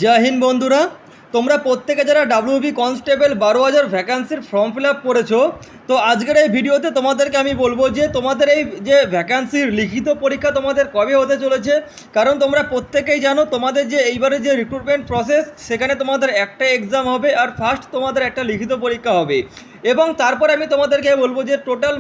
জয় হিন্দ বন্ধুরা, তোমরা প্রত্যেকে যারা ডাব্লিউবি কনস্টেবল 12,000 ভ্যাকান্সির ফর্ম ফিল আপ করেছো, তো আজকের এই ভিডিওতে তোমাদেরকে আমি বলবো যে তোমাদের এই যে ভ্যাকান্সির লিখিত পরীক্ষা তোমাদের কবে হতে চলেছে। কারণ তোমরা প্রত্যেকেই জানো তোমাদের যে এইবারে যে রিক্রুটমেন্ট প্রসেস, সেখানে তোমাদের একটা এক্সাম হবে আর ফার্স্ট তোমাদের একটা লিখিত পরীক্ষা হবে। এবং তারপর আমি তোমাদেরকে বলবো যে টোটাল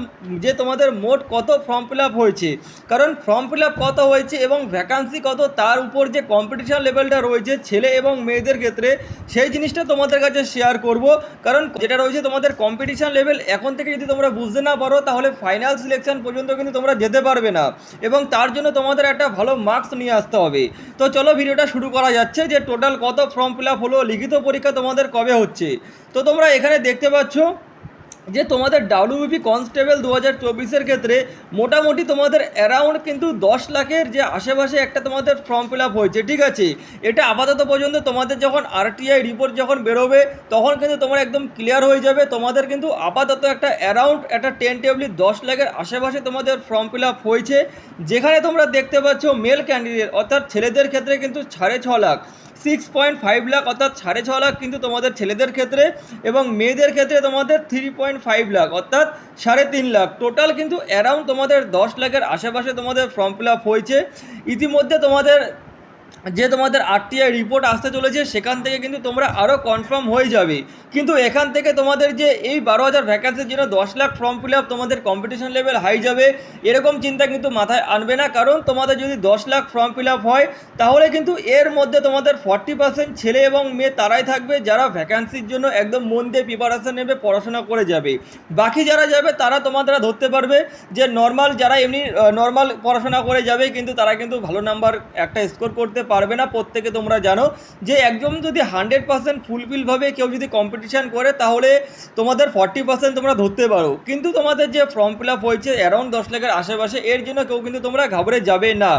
যে তোমাদের মোট কত ফর্ম ফিল আপ হয়েছে, কারণ ফর্ম ফিল আপ কত হয়েছে এবং ভ্যাকান্সি কত, তার উপর যে কম্পিটিশান লেভেলটা রয়েছে ছেলে এবং মেয়েদের ক্ষেত্রে, সেই জিনিসটা তোমাদের কাছে শেয়ার করব। কারণ যেটা রয়েছে তোমাদের কম্পিটিশান লেভেল, এখন থেকে যদি তোমরা বুঝতে না পারো তাহলে ফাইনাল সিলেকশন পর্যন্ত কিন্তু তোমরা যেতে পারবে না, এবং তার জন্য তোমাদের একটা ভালো মার্কস নিয়ে আসতে হবে। তো চলো ভিডিওটা শুরু করা যাচ্ছে যে টোটাল কত ফর্ম ফিল আপ হলো, লিখিত পরীক্ষা তোমাদের কবে হচ্ছে। তো তোমরা এখানে দেখতে পাচ্ছ যে তোমাদের ডাব্লিউবি কনস্টেবল 2024-এর ক্ষেত্রে মোটামুটি তোমাদের অ্যারাউন্ড কিন্তু 10 লাখের যে আশেপাশে একটা তোমাদের ফর্ম ফিল আপ হয়েছে, ঠিক আছে। এটা আপাতত পর্যন্ত তোমাদের যখন আরটিআই রিপোর্ট যখন বেরোবে তখন কিন্তু তোমরা একদম ক্লিয়ার হয়ে যাবে। তোমাদের কিন্তু আপাতত একটা অ্যারাউন্ড একটা টেন্টেবলি 10 লাখের আশেপাশে তোমাদের ফর্ম ফিল আপ হয়েছে, যেখানে তোমরা দেখতে পাচ্ছ মেল ক্যান্ডিডেট অর্থাৎ ছেলেদের ক্ষেত্রে কিন্তু 6.5 লাখ, 6.5 লাখ অর্থাৎ 6.5 লাখ কিন্তু তোমাদের ছেলেদের ক্ষেত্রে, এবং মেয়েদের ক্ষেত্রে তোমাদের 3.5 লাখ অর্থাৎ 3.5 লাখ। টোটাল কিন্তু অ্যারাউন্ড তোমাদের 10 লাখের আশেপাশে তোমাদের ফর্ম ফিল আপ হয়েছে। ইতিমধ্যে তোমাদের যে তোমাদের আরটিআই রিপোর্ট আসতে চলেছে সেখান থেকে কিন্তু তোমরা আরও কনফার্ম হয়ে যাবে। কিন্তু এখান থেকে তোমাদের যে এই 12,000 ভ্যাকান্সির জন্য 10 লাখ ফর্ম ফিল আপ তোমাদের কম্পিটিশন লেভেল হাই যাবে, এরকম চিন্তা কিন্তু মাথায় আনবে না। কারণ তোমাদের যদি 10 লাখ ফর্ম ফিল আপ হয় তাহলে কিন্তু এর মধ্যে তোমাদের 40% ছেলে এবং মেয়ে তারাই থাকবে যারা ভ্যাকান্সির জন্য একদম মন দিয়ে প্রিপারেশন নেবে, পড়াশোনা করে যাবে। বাকি যারা যাবে তারা তোমাদের ধরতে পারবে যে নর্মাল, যারা এমনি নর্মাল পড়াশোনা করে যাবে কিন্তু তারা কিন্তু ভালো নাম্বার একটা স্কোর করতে পারবে না। প্রত্যেকে তোমরা জানো যে একদম যদি 100% ফুলফিলভাবে কেউ যদি কম্পিটিশান করে তাহলে তোমাদের 40% তোমরা ধরতে পারো। কিন্তু তোমাদের যে ফর্ম ফিল আপ হয়েছে অ্যারাউন্ড 10 লাখের আশেপাশে, এর জন্য কেউ কিন্তু তোমরা ঘাবড়ে যাবে না।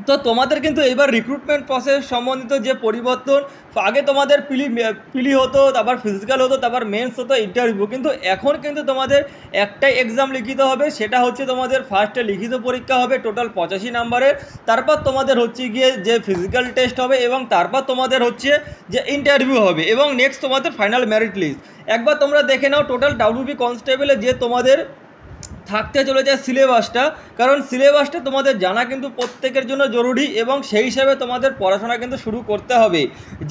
তো তোমাদের কিন্তু এবার রিক্রুটমেন্ট প্রসেস সম্বন্ধিত যে পরিবর্তন, আগে তোমাদের পিলি হতো, তারপর ফিজিক্যাল হতো, তারপর মেন্স হতো, ইন্টারভিউ, কিন্তু এখন কিন্তু তোমাদের একটাই এক্সাম লিখিত হবে। সেটা হচ্ছে তোমাদের ফার্স্টে লিখিত পরীক্ষা হবে টোটাল 85 নাম্বারের, তারপর তোমাদের হচ্ছে গিয়ে যে ফিজিক্যাল টেস্ট হবে, এবং তারপর তোমাদের হচ্ছে যে ইন্টারভিউ হবে, এবং নেক্সট তোমাদের ফাইনাল মেরিট লিস্ট। একবার তোমরা দেখে নাও টোটাল ডাব্লিউবি কনস্টেবলে যে তোমাদের থাকতে চলেছে সিলেবাসটা, কারণ সিলেবাসটা তোমাদের জানা কিন্তু প্রত্যেকের জন্য জরুরি, এবং সেই হিসাবে তোমাদের পড়াশোনা কিন্তু শুরু করতে হবে।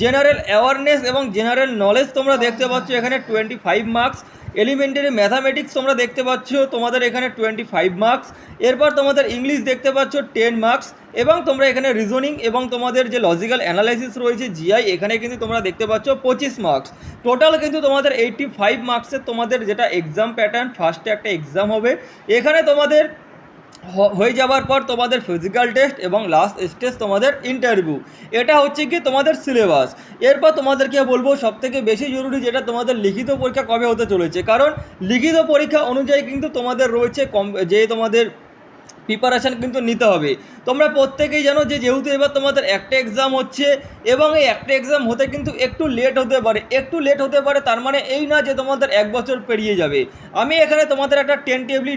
জেনারেল অ্যাওয়ারনেস এবং জেনারেল নলেজ তোমরা দেখতে পাচ্ছ এখানে 25 মার্কস। এলিমেন্টারি ম্যাথামেটিক্স তোমরা দেখতে পাচ্ছ তোমাদের এখানে 25 মার্কস। এরপর তোমাদের ইংলিশ দেখতে পাচ্ছ 10 মার্কস, এবং তোমরা এখানে রিজনিং এবং তোমাদের যে লজিক্যাল অ্যানালাইসিস রয়েছে জিআই, এখানে কিন্তু তোমরা দেখতে পাচ্ছ 25 মার্কস। টোটাল কিন্তু তোমাদের 85 মার্কসের তোমাদের যেটা এক্সাম প্যাটার্ন, ফার্স্টে একটা এক্সাম হবে, এখানে তোমাদের হয়ে যাওয়ার পর তোমাদের ফিজিক্যাল টেস্ট এবং লাস্ট স্টেজ তোমাদের ইন্টারভিউ। এটা হচ্ছে কি তোমাদের সিলেবাস। এরপর তোমাদেরকে বলবো সবথেকে বেশি জরুরি যেটা তোমাদের লিখিত পরীক্ষা কবে হতে চলেছে, কারণ লিখিত পরীক্ষা অনুযায়ী কিন্তু তোমাদের রয়েছে যে তোমাদের প্রিপারেশান কিন্তু নিতে হবে। তোমরা প্রত্যেকেই জানো যে যেহেতু এবার তোমাদের একটা এক্সাম হচ্ছে, এবং এই একটা এক্সাম হতে কিন্তু একটু লেট হতে পারে, তার মানে এই না যে তোমাদের 1 বছর পেরিয়ে যাবে। আমি এখানে তোমাদের একটা টেন্টেবলি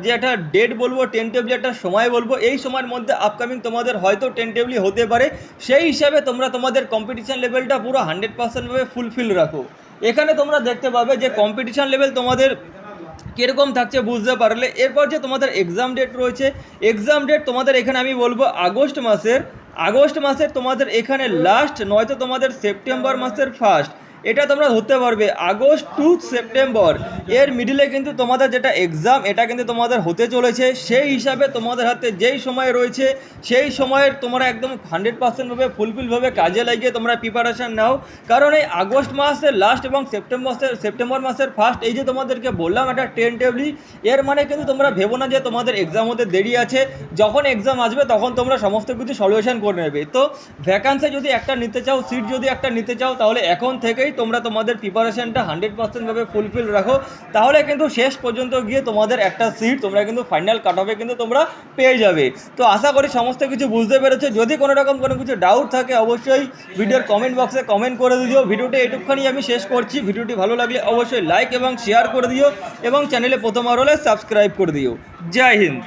যে একটা ডেট বলবো, টেন্টেবলি একটা সময় বলবো, এই সময়ের মধ্যে আপকামিং তোমাদের হয়তো টেন্টেবলি হতে পারে। সেই হিসাবে তোমরা তোমাদের কম্পিটিশান লেভেলটা পুরো 100%ভাবে ফুলফিল রাখো। এখানে তোমরা দেখতে পাবে যে কম্পিটিশান লেভেল তোমাদের কীরকম থাকছে বুঝতে পারলে। এরপর যে তোমাদের এক্সাম ডেট রয়েছে, এক্সাম ডেট তোমাদের এখানে আমি বলবো আগস্ট মাসের তোমাদের এখানে লাস্ট, নয়তো তোমাদের সেপ্টেম্বর মাসের ফার্স্ট, এটা তোমরা ধরতে পারবে। আগস্ট টু সেপ্টেম্বর এর মিডিলে কিন্তু তোমাদের যেটা এক্সাম, এটা কিন্তু তোমাদের হতে চলেছে। সেই হিসাবে তোমাদের হাতে যেই সময় রয়েছে সেই সময়ের তোমরা একদম 100%ভাবে ফুলফিলভাবে কাজে লাগিয়ে তোমরা প্রিপারেশান নাও। কারণ এই আগস্ট মাসের লাস্ট এবং সেপ্টেম্বর মাসের ফার্স্ট, এই যে তোমাদেরকে বললাম একটা টেন্টেবলি, এর মানে কিন্তু তোমরা ভেবো না যে তোমাদের এক্সাম হতে দেরি আছে। যখন এক্সাম আসবে তখন তোমরা সমস্ত কিছু সলিউশন করে নেবে। তো ভ্যাকান্সি যদি একটা নিতে চাও, সিট যদি একটা নিতে চাও, তাহলে এখন থেকেই তোমরা তোমাদের প্রিপারেশনটা 100%ভাবে ফুলফিল রাখো, তাহলে কিন্তু শেষ পর্যন্ত গিয়ে তোমাদের একটা সিট তোমরা কিন্তু ফাইনাল কাট অফে কিন্তু তোমরা পেয়ে যাবে। তো আশা করি সমস্ত কিছু বুঝতে পেরেছো। যদি কোনো রকম কোনো কিছু ডাউট থাকে অবশ্যই ভিডিওর কমেন্ট বক্সে কমেন্ট করে দিও। ভিডিওটি এটুকুখানি আমি শেষ করছি। ভিডিওটি ভালো লাগলে অবশ্যই লাইক এবং শেয়ার করে দিও, এবং চ্যানেলে প্রথমবার হলে সাবস্ক্রাইব করে দিও। জয় হিন্দ।